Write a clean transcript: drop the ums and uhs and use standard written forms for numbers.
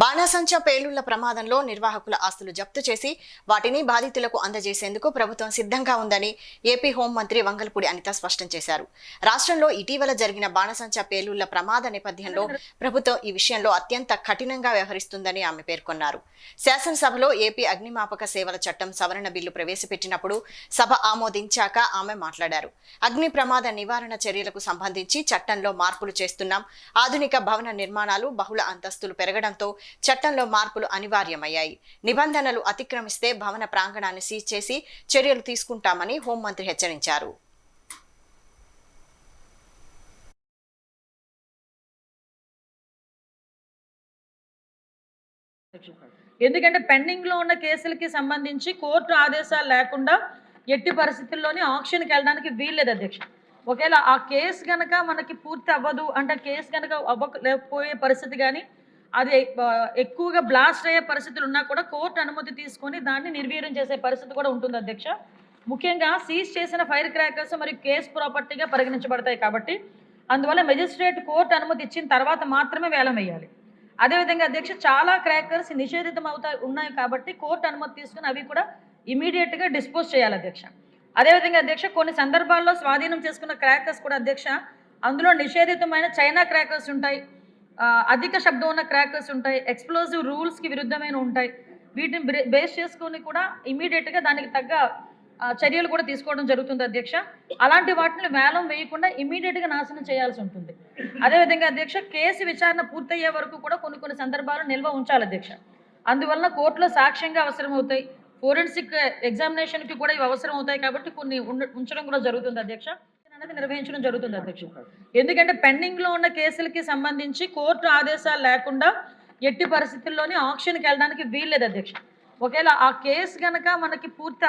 బాణాసంచా పేలుళ్ల ప్రమాదంలో నిర్వాహకుల ఆస్తులు జప్తు చేసి వాటిని బాధితులకు అందజేసేందుకు ప్రభుత్వం సిద్ధంగా ఉందని ఏపీ హోంమంత్రి వంగల్పూడి అనిత స్పష్టం చేశారు. రాష్ట్రంలో ఇటీవల జరిగిన బాణాసంచా పేలుళ్ల ప్రమాద నేపథ్యంలో ప్రభుత్వం ఈ విషయంలో అత్యంత కఠినంగా వ్యవహరిస్తుందని ఆమె పేర్కొన్నారు. శాసనసభలో ఏపీ అగ్నిమాపక సేవల చట్టం సవరణ బిల్లు ప్రవేశపెట్టినప్పుడు సభ ఆమోదించాక ఆమె మాట్లాడారు. అగ్ని ప్రమాద నివారణ చర్యలకు సంబంధించి చట్టంలో మార్పులు చేస్తున్నాం. ఆధునిక భవన నిర్మాణాలు బహుళ అంతస్తులు పెరగడంతో చట్టంలో మార్పులు అనివార్యమయ్యాయి. నిబంధనలు అతిక్రమిస్తే భవన ప్రాంగణాన్ని సీజ్ చేసి చర్యలు తీసుకుంటామని హోంమంత్రి హెచ్చరించారు. ఎందుకంటే పెండింగ్ లో ఉన్న కేసులకి సంబంధించి కోర్టు ఆదేశాలు లేకుండా ఎట్టి పరిస్థితుల్లోనే ఆక్షన్కి వెళ్ళడానికి వీల్లేదు అధ్యక్ష. ఒకవేళ ఆ కేసు కనుక మనకి పూర్తి అవ్వదు అంటే కేసు కనుక అవ్వకపోయే పరిస్థితి కానీ అది ఎక్కువగా బ్లాస్ట్ అయ్యే పరిస్థితులు ఉన్నా కూడా కోర్టు అనుమతి తీసుకొని దాన్ని నిర్వీర్యం చేసే పరిస్థితి కూడా ఉంటుంది అధ్యక్ష. ముఖ్యంగా సీజ్ చేసిన ఫైర్ క్రాకర్స్ మరియు కేసు ప్రాపర్టీగా పరిగణించబడతాయి కాబట్టి అందువల్ల మెజిస్ట్రేట్ కోర్టు అనుమతి ఇచ్చిన తర్వాత మాత్రమే వేలం వేయాలి. అదేవిధంగా అధ్యక్ష చాలా క్రాకర్స్ నిషేధితం ఉన్నాయి కాబట్టి కోర్టు అనుమతి తీసుకుని అవి కూడా ఇమీడియట్గా డిస్పోజ్ చేయాలి అధ్యక్ష. అదేవిధంగా అధ్యక్ష కొన్ని సందర్భాల్లో స్వాధీనం చేసుకున్న క్రాకర్స్ కూడా అధ్యక్ష అందులో నిషేధితమైన చైనా క్రాకర్స్ ఉంటాయి, అధిక శబ్దం ఉన్న క్రాకర్స్ ఉంటాయి, ఎక్స్ప్లోజివ్ రూల్స్కి విరుద్ధమైన ఉంటాయి. వీటిని బేస్ చేసుకుని కూడా ఇమీడియట్గా దానికి తగ్గ చర్యలు కూడా తీసుకోవడం జరుగుతుంది అధ్యక్ష. అలాంటి వాటిని వేలం వేయకుండా ఇమీడియట్గా నాశనం చేయాల్సి ఉంటుంది. అదేవిధంగా అధ్యక్ష కేసు విచారణ పూర్తయ్యే వరకు కూడా కొన్ని సందర్భాలు నిల్వ ఉంచాలి అధ్యక్ష. అందువలన కోర్టులో సాక్ష్యంగా అవసరం అవుతాయి, ఫోరెన్సిక్ ఎగ్జామినేషన్కి కూడా ఇవి అవసరం అవుతాయి కాబట్టి కొన్ని ఉంచడం కూడా జరుగుతుంది అధ్యక్ష, అనేది నిర్వహించడం జరుగుతుంది అధ్యక్ష. ఎందుకంటే పెండింగ్ లో ఉన్న కేసులకి సంబంధించి కోర్టు ఆదేశాలు లేకుండా ఎట్టి పరిస్థితుల్లోనే ఆక్షన్కి వెళ్ళడానికి వీల్లేదు అధ్యక్ష. ఒకవేళ ఆ కేసు కనుక మనకి పూర్తి